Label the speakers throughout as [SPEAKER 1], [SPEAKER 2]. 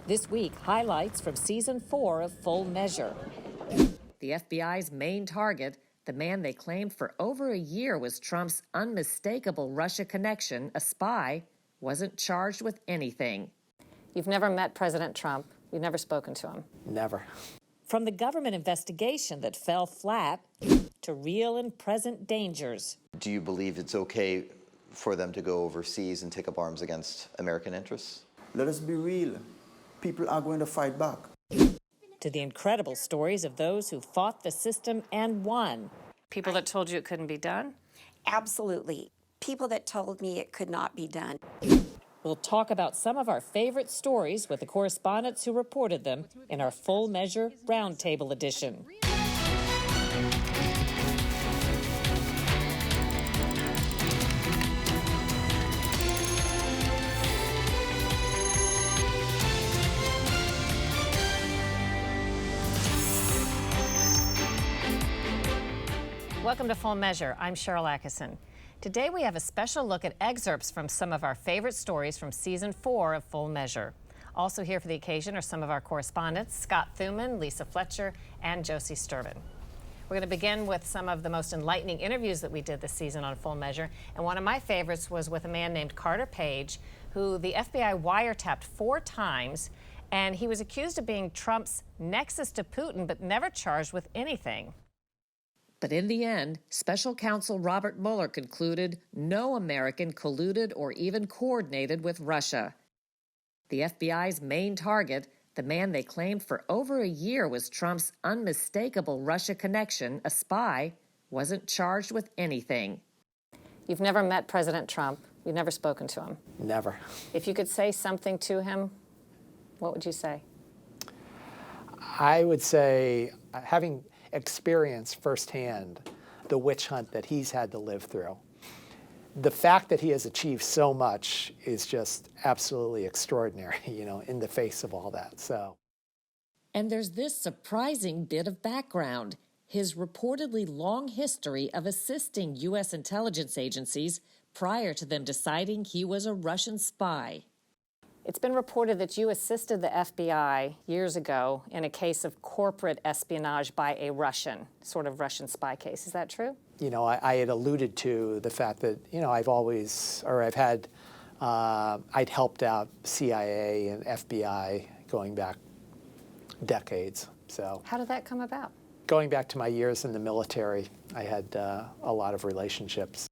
[SPEAKER 1] This week, highlights from season 4 of Full Measure. The FBI's main target, the man they claimed for over a year was Trump's unmistakable Russia connection, a spy, wasn't charged with anything.
[SPEAKER 2] You've never met President Trump. You've never spoken to him.
[SPEAKER 3] Never.
[SPEAKER 1] From the government investigation that fell flat to real and present dangers.
[SPEAKER 4] Do you believe it's okay for them to go overseas and take up arms against American interests?
[SPEAKER 5] Let us be real. People are going to fight back.
[SPEAKER 1] To the incredible stories of those who fought the system and won.
[SPEAKER 2] People that told you it couldn't be done?
[SPEAKER 6] Absolutely. People that told me it could not be done.
[SPEAKER 1] We'll talk about some of our favorite stories with the correspondents who reported them in our Full Measure Roundtable edition.
[SPEAKER 2] Welcome to Full Measure. I'm Sharyl Attkisson. Today we have a special look at excerpts from some of our favorite stories from season 4 of Full Measure. Also here for the occasion are some of our correspondents, Scott Thuman, Lisa Fletcher, and Josie Sturban. We're going to begin with some of the most enlightening interviews that we did this season on Full Measure, and one of my favorites was with a man named Carter Page, who the FBI wiretapped 4 times, and he was accused of being Trump's nexus to Putin, but never charged with anything.
[SPEAKER 1] But in the end, Special Counsel Robert Mueller concluded no American colluded or even coordinated with Russia. The FBI's main target, the man they claimed for over a year was Trump's unmistakable Russia connection, a spy, wasn't charged with anything.
[SPEAKER 2] You've never met President Trump. You've never spoken to him.
[SPEAKER 3] Never.
[SPEAKER 2] If you could say something to him, what would you say?
[SPEAKER 3] I would say, having experienced firsthand the witch hunt that he's had to live through, the fact that he has achieved so much is just absolutely extraordinary, in the face of all that. So,
[SPEAKER 1] and there's this surprising bit of background, his reportedly long history of assisting U.S. intelligence agencies prior to them deciding he was a Russian spy.
[SPEAKER 2] It's been reported that you assisted the FBI years ago in a case of corporate espionage by a Russian, sort of Russian spy case. Is that true?
[SPEAKER 3] I had alluded to the fact that, I'd helped out CIA and FBI going back decades. So,
[SPEAKER 2] how did that come about?
[SPEAKER 3] Going back to my years in the military, I had a lot of relationships.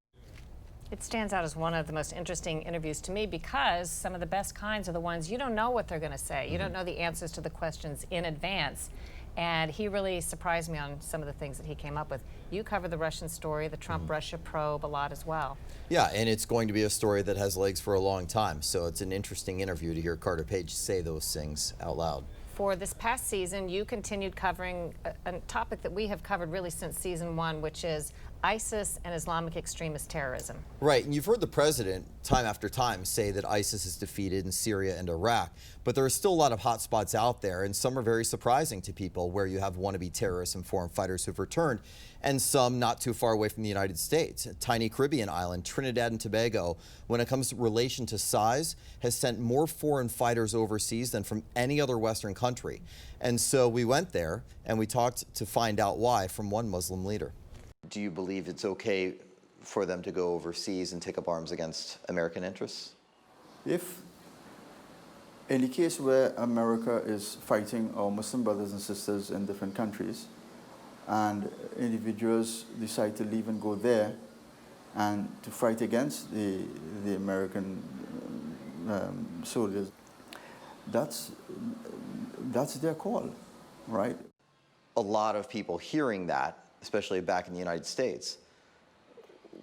[SPEAKER 2] It stands out as one of the most interesting interviews to me because some of the best kinds are the ones you don't know what they're going to say. You don't know the answers to the questions in advance. And he really surprised me on some of the things that he came up with. You cover the Russian story, the Trump-Russia probe a lot as well.
[SPEAKER 4] Yeah, and it's going to be a story that has legs for a long time. So it's an interesting interview to hear Carter Page say those things out loud.
[SPEAKER 2] For this past season, you continued covering a topic that we have covered really since season 1, which is ISIS and Islamic extremist terrorism.
[SPEAKER 4] Right, and you've heard the president time after time say that ISIS is defeated in Syria and Iraq, but there are still a lot of hot spots out there, and some are very surprising to people, where you have wannabe terrorists and foreign fighters who've returned, and some not too far away from the United States. A tiny Caribbean island, Trinidad and Tobago, when it comes to relation to size, has sent more foreign fighters overseas than from any other Western country. And so we went there, and we talked to find out why from one Muslim leader. Do you believe it's okay for them to go overseas and take up arms against American interests?
[SPEAKER 5] If, in the case where America is fighting our Muslim brothers and sisters in different countries, and individuals decide to leave and go there and to fight against the American soldiers, that's their call, right?
[SPEAKER 4] A lot of people hearing that, especially back in the United States,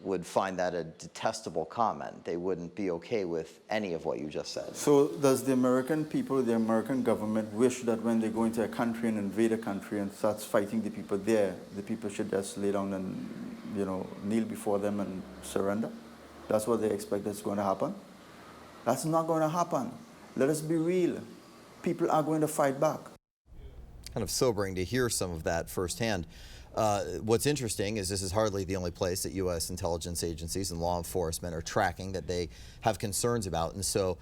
[SPEAKER 4] would find that a detestable comment. They wouldn't be okay with any of what you just said.
[SPEAKER 5] So does the American people, the American government, wish that when they go into a country and invade a country and starts fighting the people there, the people should just lay down and, kneel before them and surrender? That's what they expect that's going to happen? That's not going to happen. Let us be real. People are going to fight back.
[SPEAKER 4] Kind of sobering to hear some of that firsthand. What's interesting is this is hardly the only place that U.S. intelligence agencies and law enforcement are tracking that they have concerns about. And so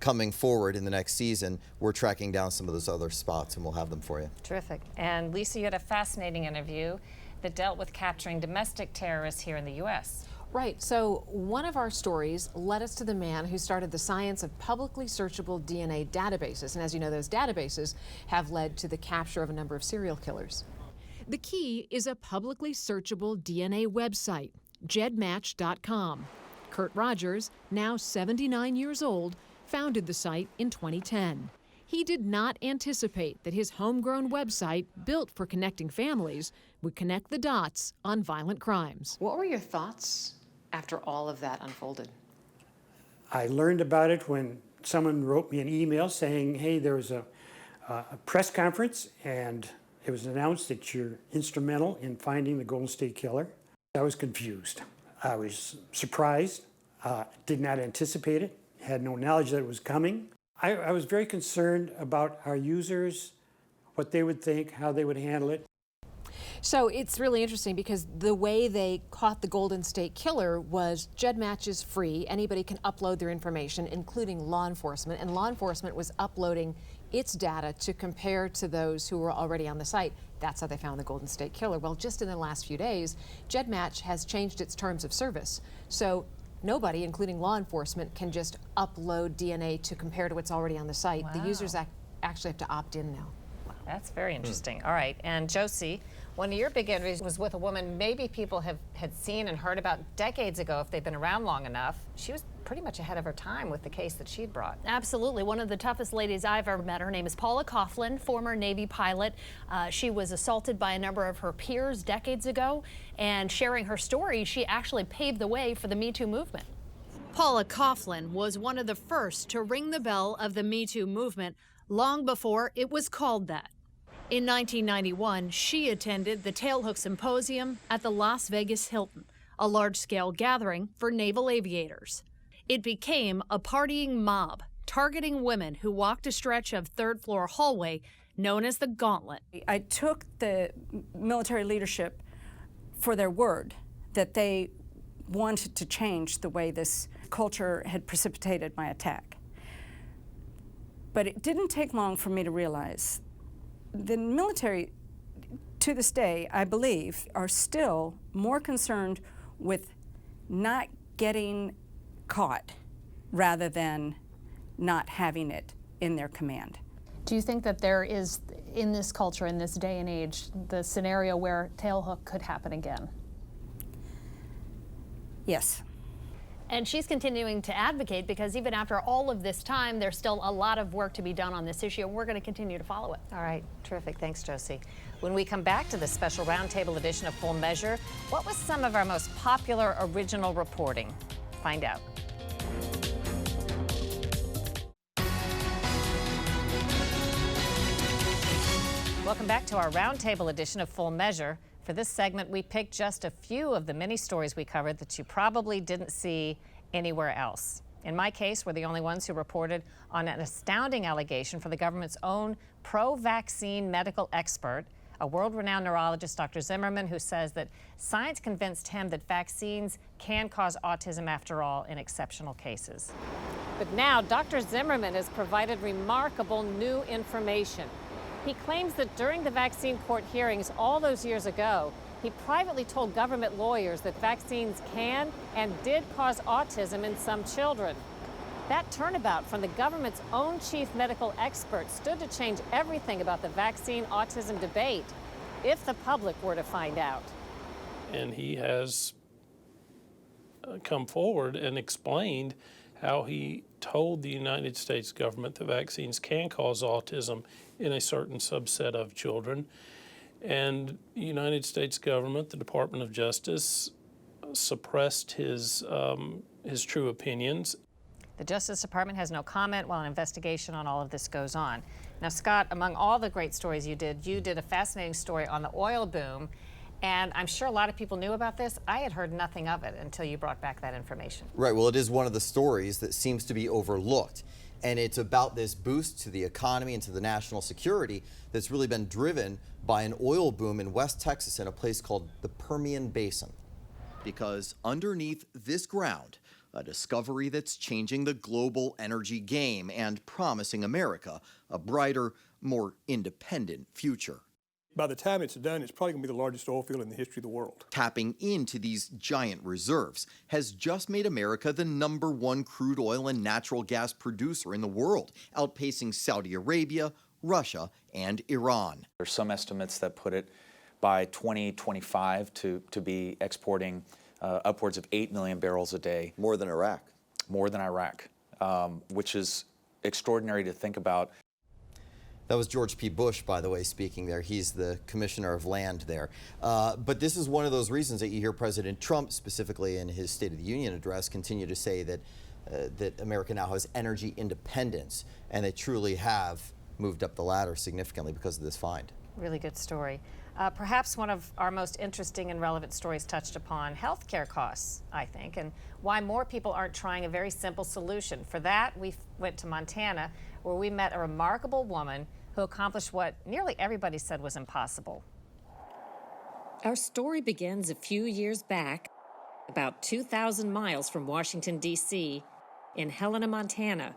[SPEAKER 4] coming forward in the next season, we're tracking down some of those other spots, and we'll have them for you.
[SPEAKER 2] Terrific. And Lisa, you had a fascinating interview that dealt with capturing domestic terrorists here in the U.S.
[SPEAKER 7] Right. So one of our stories led us to the man who started the science of publicly searchable DNA databases. And as you know, those databases have led to the capture of a number of serial killers. The key is a publicly searchable DNA website, jedmatch.com. Kurt Rogers, now 79 years old, founded the site in 2010. He did not anticipate that his homegrown website, built for connecting families, would connect the dots on violent crimes.
[SPEAKER 8] What were your thoughts after all of that unfolded?
[SPEAKER 9] I learned about it when someone wrote me an email saying, hey, there was a press conference and it was announced that you're instrumental in finding the Golden State Killer. I was confused. I was surprised, did not anticipate it, had no knowledge that it was coming. I was very concerned about our users, what they would think, how they would handle it.
[SPEAKER 7] So it's really interesting because the way they caught the Golden State Killer was JedMatch is free. Anybody can upload their information, including law enforcement, and law enforcement was uploading its data to compare to those who were already on the site. That's how they found the Golden State Killer. Well, just in the last few days, JedMatch has changed its terms of service. So nobody, including law enforcement, can just upload DNA to compare to what's already on the site.
[SPEAKER 2] Wow.
[SPEAKER 7] The users actually have to opt in now.
[SPEAKER 2] That's very interesting. All right, and Josie, one of your big interviews was with a woman maybe people had seen and heard about decades ago if they've been around long enough. She was pretty much ahead of her time with the case that she'd brought.
[SPEAKER 10] Absolutely. One of the toughest ladies I've ever met. Her name is Paula Coughlin, former Navy pilot. She was assaulted by a number of her peers decades ago, and sharing her story, she actually paved the way for the Me Too movement. Paula Coughlin was one of the first to ring the bell of the Me Too movement long before it was called that. In 1991, she attended the Tailhook Symposium at the Las Vegas Hilton, a large-scale gathering for naval aviators. It became a partying mob, targeting women who walked a stretch of third-floor hallway known as the Gauntlet.
[SPEAKER 11] I took the military leadership for their word that they wanted to change the way this culture had precipitated my attack. But it didn't take long for me to realize the military, to this day, I believe, are still more concerned with not getting caught rather than not having it in their command.
[SPEAKER 10] Do you think that there is, in this culture, in this day and age, the scenario where Tailhook could happen again?
[SPEAKER 11] Yes.
[SPEAKER 10] And she's continuing to advocate because even after all of this time, there's still a lot of work to be done on this issue, and we're going to continue to follow it.
[SPEAKER 2] All right, terrific. Thanks, Josie. When we come back to the special roundtable edition of Full Measure, what was some of our most popular original reporting? Find out. Welcome back to our roundtable edition of Full Measure. For this segment, we picked just a few of the many stories we covered that you probably didn't see anywhere else. In my case, we're the only ones who reported on an astounding allegation for the government's own pro-vaccine medical expert, a world-renowned neurologist, Dr. Zimmerman, who says that science convinced him that vaccines can cause autism after all in exceptional cases. But now, Dr. Zimmerman has provided remarkable new information. He claims that during the vaccine court hearings all those years ago, he privately told government lawyers that vaccines can and did cause autism in some children. That turnabout from the government's own chief medical expert stood to change everything about the vaccine autism debate, if the public were to find out.
[SPEAKER 12] And he has come forward and explained how he told the United States government the vaccines can cause autism in a certain subset of children. And the United States government, the Department of Justice, suppressed his true opinions.
[SPEAKER 2] The Justice Department has no comment while an investigation on all of this goes on. Now, Scott, among all the great stories you did a fascinating story on the oil boom. And I'm sure a lot of people knew about this. I had heard nothing of it until you brought back that information.
[SPEAKER 4] Right, well, it is one of the stories that seems to be overlooked. And it's about this boost to the economy and to the national security that's really been driven by an oil boom in West Texas in a place called the Permian Basin. Because underneath this ground, a discovery that's changing the global energy game and promising America a brighter, more independent future.
[SPEAKER 13] By the time it's done, it's probably going to be the largest oil field in the history of the world.
[SPEAKER 4] Tapping into these giant reserves has just made America the #1 crude oil and natural gas producer in the world, outpacing Saudi Arabia, Russia, and Iran.
[SPEAKER 14] There's some estimates that put it by 2025 to be exporting upwards of 8 million barrels a day.
[SPEAKER 4] More than Iraq.
[SPEAKER 14] More than Iraq, which is extraordinary to think about.
[SPEAKER 4] That was George P. Bush, by the way, speaking there. He's the commissioner of land there. But this is one of those reasons that you hear President Trump, specifically in his State of the Union address, continue to say that, that America now has energy independence, and they truly have moved up the ladder significantly because of this find.
[SPEAKER 2] Really good story. Perhaps one of our most interesting and relevant stories touched upon healthcare costs, I think, and why more people aren't trying a very simple solution. For that, we went to Montana, where we met a remarkable woman who accomplished what nearly everybody said was impossible.
[SPEAKER 1] Our story begins a few years back, about 2,000 miles from Washington, D.C., in Helena, Montana,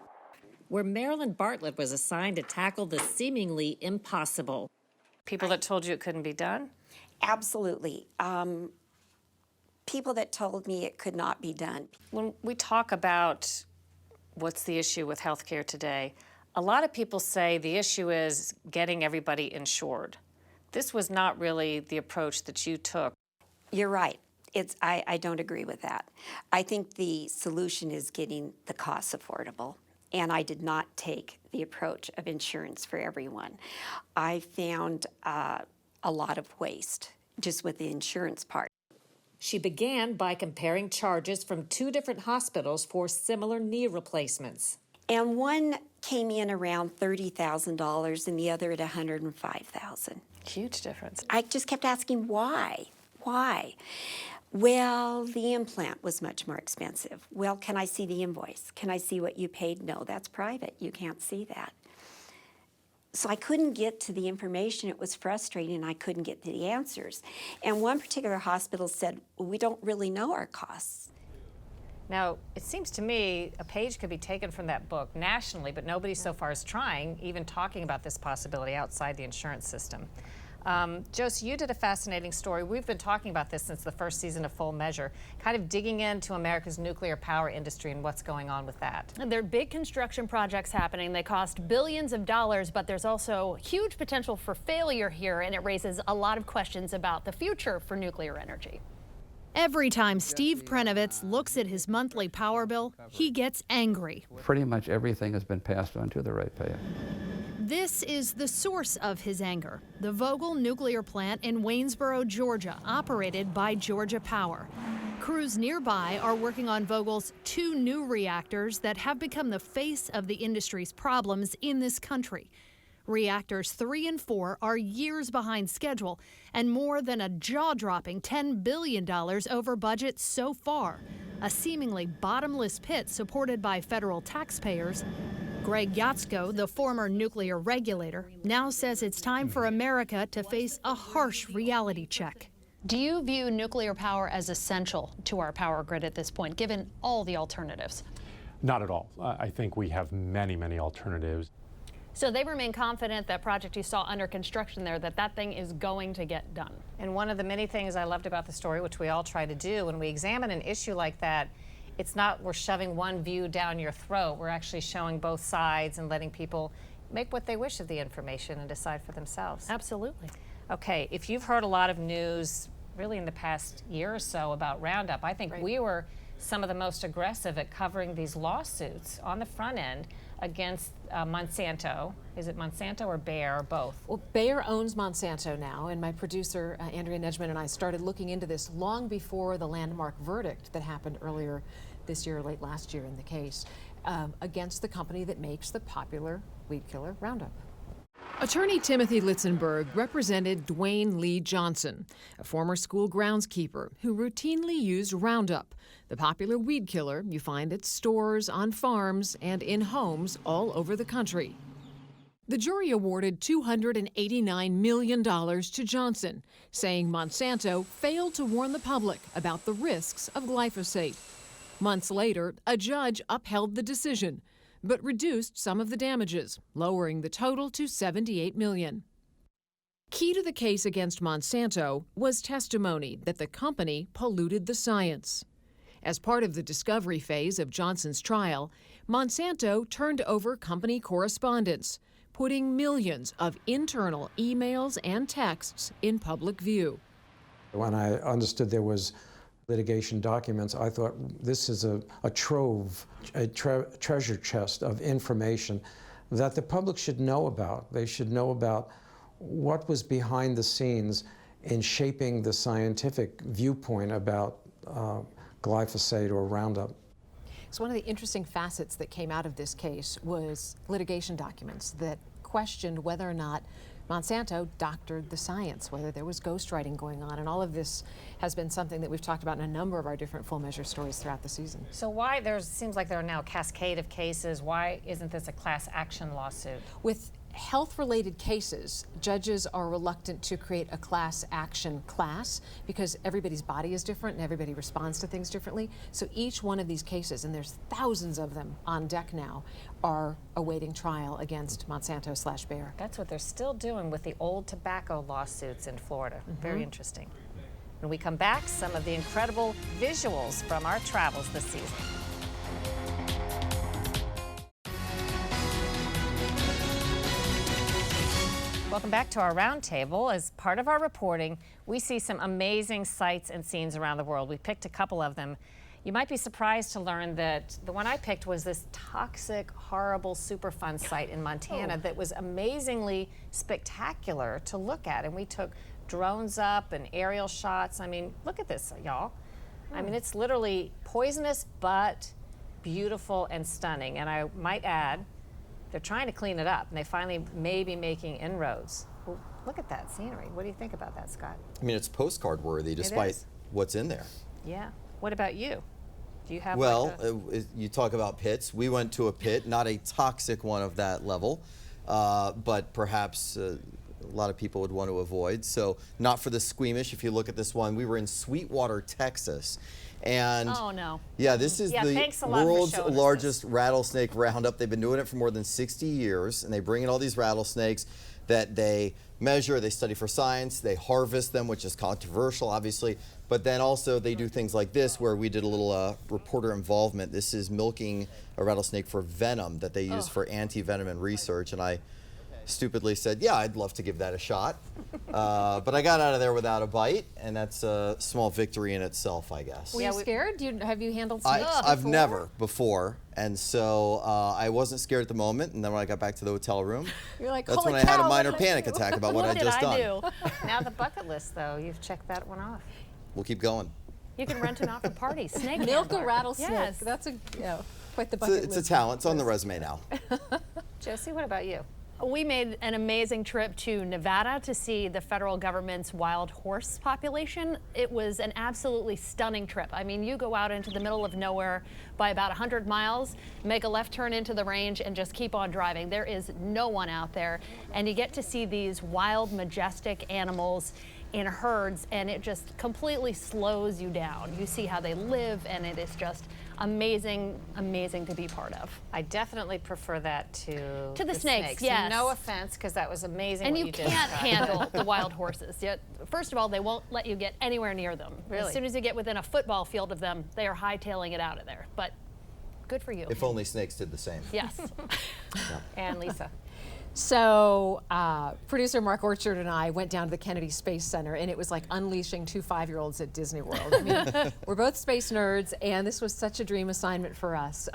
[SPEAKER 1] where Marilyn Bartlett was assigned to tackle the seemingly impossible.
[SPEAKER 2] People that told you it couldn't be done?
[SPEAKER 6] Absolutely. People that told me it could not be done.
[SPEAKER 2] When we talk about what's the issue with healthcare today, a lot of people say the issue is getting everybody insured. This was not really the approach that you took.
[SPEAKER 6] You're right. I don't agree with that. I think the solution is getting the costs affordable. And I did not take the approach of insurance for everyone. I found a lot of waste just with the insurance part.
[SPEAKER 1] She began by comparing charges from 2 different hospitals for similar knee replacements.
[SPEAKER 6] And one came in around $30,000 and the other at $105,000.
[SPEAKER 2] Huge difference.
[SPEAKER 6] I just kept asking why? Why? Well, the implant was much more expensive. Well, can I see the invoice? Can I see what you paid? No, that's private. You can't see that. So I couldn't get to the information. It was frustrating. I couldn't get to the answers. And one particular hospital said, well, we don't really know our costs.
[SPEAKER 2] Now, it seems to me a page could be taken from that book nationally, but nobody so far is trying, even talking about this possibility outside the insurance system. Josie, you did a fascinating story. We've been talking about this since the first season of Full Measure, kind of digging into America's nuclear power industry and what's going on with that.
[SPEAKER 10] And there are big construction projects happening. They cost billions of dollars, but there's also huge potential for failure here, and it raises a lot of questions about the future for nuclear energy.
[SPEAKER 15] Every time Steve Prenovitz looks at his monthly power bill, he gets angry.
[SPEAKER 16] Pretty much everything has been passed on to the ratepayer.
[SPEAKER 15] This is the source of his anger, the Vogtle nuclear plant in Waynesboro, Georgia, operated by Georgia Power. Crews nearby are working on Vogtle's 2 new reactors that have become the face of the industry's problems in this country. Reactors 3 and 4 are years behind schedule and more than a jaw-dropping $10 billion over budget so far, a seemingly bottomless pit supported by federal taxpayers. Greg Yatsko, the former nuclear regulator, now says it's time for America to face a harsh reality check.
[SPEAKER 10] Do you view nuclear power as essential to our power grid at this point, given all the alternatives?
[SPEAKER 17] Not at all. I think we have many, many alternatives.
[SPEAKER 10] So they remain confident that project you saw under construction there, that thing is going to get done.
[SPEAKER 2] And one of the many things I loved about the story, which we all try to do when we examine an issue like that, it's not we're shoving one view down your throat. We're actually showing both sides and letting people make what they wish of the information and decide for themselves.
[SPEAKER 10] Absolutely.
[SPEAKER 2] Okay, if you've heard a lot of news really in the past year or so about Roundup, I think we were some of the most aggressive at covering these lawsuits on the front end against Monsanto. Is it Monsanto or Bayer or both?
[SPEAKER 7] Well, Bayer owns Monsanto now, and my producer, Andrea Nedjman, and I started looking into this long before the landmark verdict that happened earlier this year, late last year in the case, against the company that makes the popular weed killer Roundup. Attorney Timothy Litzenberg represented Dwayne Lee Johnson, a former school groundskeeper who routinely used Roundup, the popular weed killer you find at stores, on farms, and in homes all over the country. The jury awarded $289 million to Johnson, saying Monsanto failed to warn the public about the risks of glyphosate. Months later, a judge upheld the decision, but reduced some of the damages, lowering the total to $78 million. Key to the case against Monsanto was testimony that the company polluted the science. As part of the discovery phase of Johnson's trial, Monsanto turned over company correspondence, putting millions of internal emails and texts in public view.
[SPEAKER 18] When I understood there was litigation documents, I thought this is a trove, a treasure chest of information that the public should know about. They should know about what was behind the scenes in shaping the scientific viewpoint about glyphosate or Roundup.
[SPEAKER 7] So one of the interesting facets that came out of this case was litigation documents that questioned whether or not Monsanto doctored the science, whether there was ghostwriting going on, and all of this has been something that we've talked about in a number of our different Full Measure stories throughout the season.
[SPEAKER 2] So seems like there are now a cascade of cases. Why isn't this a class action lawsuit?
[SPEAKER 7] With health-related cases, judges are reluctant to create a class action class because everybody's body is different and everybody responds to things differently. So each one of these cases, and there's thousands of them on deck now, are awaiting trial against Monsanto/Bayer.
[SPEAKER 2] That's what they're still doing with the old tobacco lawsuits in Florida. Very interesting. When we come back, some of the incredible visuals from our travels this season. Welcome back to our roundtable. As part of our reporting, we see some amazing sights and scenes around the world. We picked a couple of them. You might be surprised to learn that the one I picked was this toxic, horrible Superfund site in Montana that was amazingly spectacular to look at. And we took drones up and aerial shots. I mean, look at this, y'all. I mean, it's literally poisonous, but beautiful and stunning. And I might add, they're trying to clean it up, and they finally may be making inroads. Well, look at that scenery. What do you think about that, Scott?
[SPEAKER 4] I mean, it's postcard worthy despite what's in there.
[SPEAKER 2] Yeah. What about you? Do you have
[SPEAKER 4] you talk about pits. We went to a pit, not a toxic one of that level, but perhaps a lot of people would want to avoid. So not for the squeamish. If you look at this one, we were in Sweetwater, Texas. And
[SPEAKER 10] oh no.
[SPEAKER 4] Yeah, this is the world's largest rattlesnake roundup. They've been doing it for more than 60 years, and they bring in all these rattlesnakes that they measure, they study for science, they harvest them, which is controversial, obviously, but then also they do things like this, where we did a little reporter involvement. This is milking a rattlesnake for venom that they use for anti-venom and research, and I stupidly said, yeah, I'd love to give that a shot. But I got out of there without a bite, and that's a small victory in itself, I guess.
[SPEAKER 7] Were you scared? Have you handled snakes before?
[SPEAKER 4] I've never before, and so I wasn't scared at the moment, and then when I got back to the hotel room,
[SPEAKER 7] you're like,
[SPEAKER 4] that's when I had a minor panic attack about what I'd just done.
[SPEAKER 2] Now the bucket list, though, you've checked that one off.
[SPEAKER 4] We'll keep going.
[SPEAKER 10] You can rent an off a party. Snake
[SPEAKER 7] milk a rattlesnake.
[SPEAKER 10] Yes.
[SPEAKER 7] That's quite the bucket list.
[SPEAKER 4] It's a talent. It's on the resume now.
[SPEAKER 2] Josie, what about you?
[SPEAKER 10] We made an amazing trip to Nevada to see the federal government's wild horse population. It was an absolutely stunning trip. I mean, you go out into the middle of nowhere by about 100 miles, make a left turn into the range, and just keep on driving. There is no one out there, and you get to see these wild, majestic animals in herds, and it just completely slows you down. You see how they live, and it is just amazing, amazing to be part of.
[SPEAKER 2] I definitely prefer that to
[SPEAKER 10] the snakes. Yes.
[SPEAKER 2] No offense, because that was amazing.
[SPEAKER 10] And
[SPEAKER 2] what
[SPEAKER 10] you
[SPEAKER 2] did.
[SPEAKER 10] can't handle the wild horses. Yet, first of all, they won't let you get anywhere near them.
[SPEAKER 2] Really?
[SPEAKER 10] As soon as you get within a football field of them, they are hightailing it out of there. But good for you.
[SPEAKER 4] If only snakes did the same.
[SPEAKER 10] Yes.
[SPEAKER 2] And Lisa.
[SPEAKER 7] So producer Mark Orchard and I went down to the Kennedy Space Center, and it was like unleashing two 5-year-olds at Disney World. I mean, we're both space nerds, and this was such a dream assignment for us.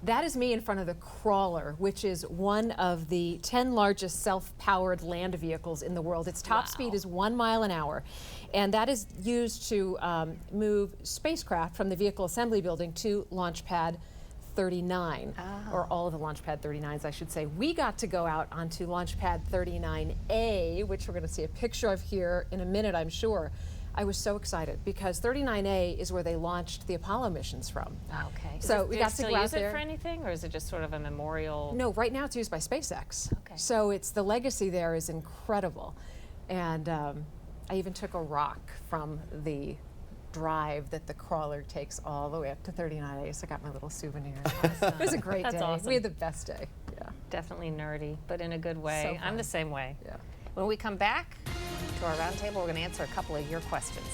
[SPEAKER 7] That is me in front of the Crawler, which is one of the 10 largest self-powered land vehicles in the world. Its top speed is 1 mile an hour, and that is used to move spacecraft from the Vehicle Assembly Building to Launch Pad 39, or all of the Launch Pad 39s, I should say. We got to go out onto Launch Pad 39A, which we're going to see a picture of here in a minute, I'm sure. I was so excited because 39A is where they launched the Apollo missions from.
[SPEAKER 2] Okay.
[SPEAKER 7] So we got to go out there.
[SPEAKER 2] use it for anything, or is it just sort of a memorial?
[SPEAKER 7] No, right now it's used by SpaceX.
[SPEAKER 2] Okay.
[SPEAKER 7] So it's the legacy there is incredible, and I even took a rock from the drive that the crawler takes all the way up to 39A. So I got my little souvenir. It was a great
[SPEAKER 2] That's
[SPEAKER 7] day.
[SPEAKER 2] awesome.
[SPEAKER 7] We had the best day. Yeah.
[SPEAKER 2] Definitely nerdy, but in a good way.
[SPEAKER 7] So
[SPEAKER 2] I'm the
[SPEAKER 7] fun.
[SPEAKER 2] same way.
[SPEAKER 7] Yeah.
[SPEAKER 2] When we come back to our roundtable, we're going to answer a couple of your questions.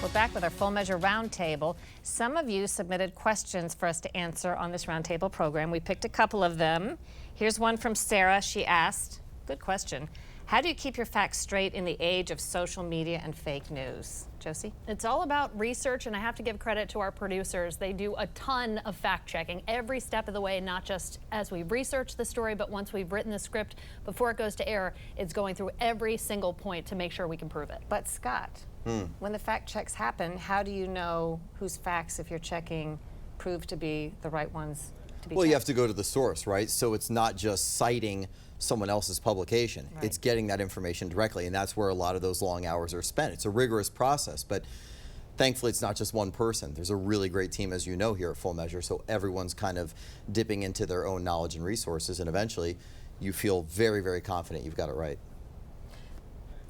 [SPEAKER 2] We're back with our Full Measure Roundtable. Some of you submitted questions for us to answer on this Roundtable program. We picked a couple of them. Here's one from Sarah. She asked, good question, how do you keep your facts straight in the age of social media and fake news? Josie?
[SPEAKER 10] It's all about research, and I have to give credit to our producers. They do a ton of fact checking every step of the way, not just as we research the story, but once we've written the script, before it goes to air, it's going through every single point to make sure we can prove it.
[SPEAKER 2] But Scott, when the fact checks happen, how do you know whose facts, if you're checking, prove to be the right ones to be
[SPEAKER 4] Well, you
[SPEAKER 2] checked?
[SPEAKER 4] have to go to the source, right? So it's not just citing someone else's publication.
[SPEAKER 2] Right.
[SPEAKER 4] It's getting that information directly, and that's where a lot of those long hours are spent. It's a rigorous process, but thankfully it's not just one person. There's a really great team, as you know, here at Full Measure, so everyone's kind of dipping into their own knowledge and resources, and eventually you feel very, very confident you've got it right.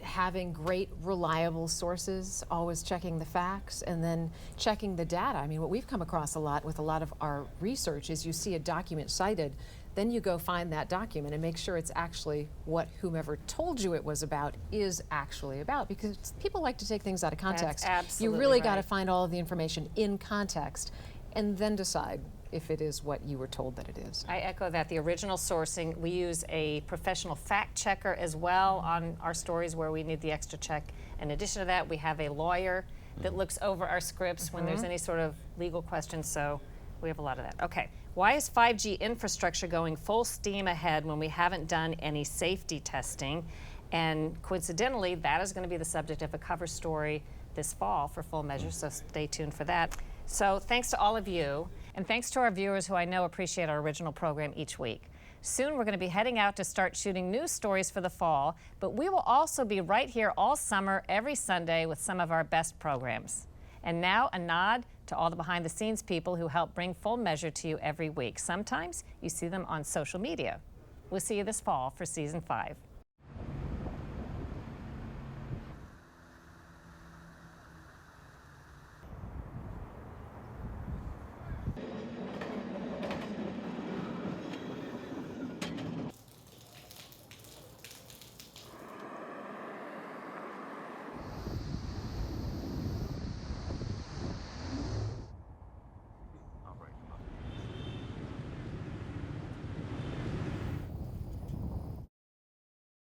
[SPEAKER 7] Having great, reliable sources, always checking the facts, and then checking the data. I mean, what we've come across a lot with a lot of our research is you see a document cited, then you go find that document and make sure it's actually what whomever told you it was about is actually about, because people like to take things out of context.
[SPEAKER 2] That's absolutely
[SPEAKER 7] you really
[SPEAKER 2] right.
[SPEAKER 7] got to find all of the information in context and then decide if it is what you were told that it is.
[SPEAKER 2] I echo that. The original sourcing, we use a professional fact checker as well on our stories where we need the extra check. In addition to that, we have a lawyer that looks over our scripts when there's any sort of legal questions, so we have a lot of that. Okay, why is 5G infrastructure going full steam ahead when we haven't done any safety testing? And coincidentally, that is going to be the subject of a cover story this fall for Full Measure, so stay tuned for that. So thanks to all of you, and thanks to our viewers who I know appreciate our original program each week. Soon we're going to be heading out to start shooting news stories for the fall, but we will also be right here all summer, every Sunday, with some of our best programs. And now a nod to all the behind-the-scenes people who help bring Full Measure to you every week. Sometimes you see them on social media. We'll see you this fall for Season 5.